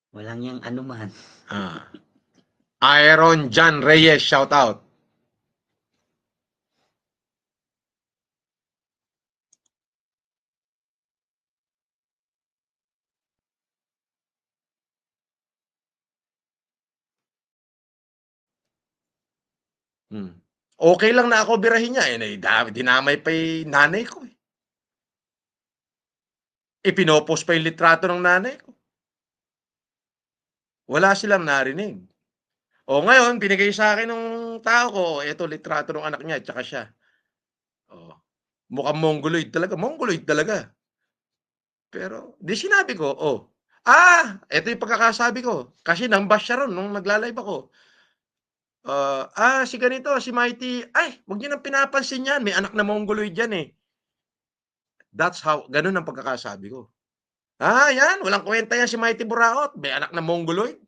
Walang yang anuman. Aaron John Reyes, shout out. Okay lang na ako birahin niya, dinamay pa yung nanay ko. Ipinopost pa yung litrato ng nanay ko. Wala silang narinig. O ngayon, binigay sa akin ng tao ko, ito litrato ng anak niya, tsaka siya. Mukhang mongoloid talaga. Pero, di sinabi ko, ito yung pagkakasabi ko. Kasi nang-bash siya ron nung nagla-live ako. Si ganito, si Mighty, wag niyo nang pinapansin yan, may anak na mongoloid yan eh. That's how, ganun ang pagkakasabi ko. Yan, walang kwenta yan si Mighty Buraot, may anak na mongoloid.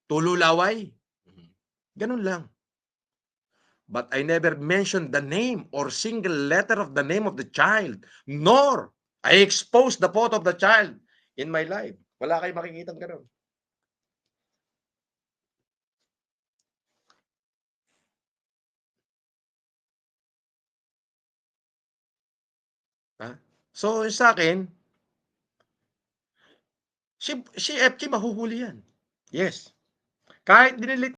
Tululaway. Ganun lang. But I never mentioned the name or single letter of the name of the child, nor I exposed the photo of the child in my life. Wala kayong makikitang ganun. So, sa akin, si FG mahuhuli yan. Yes. Kahit dinilit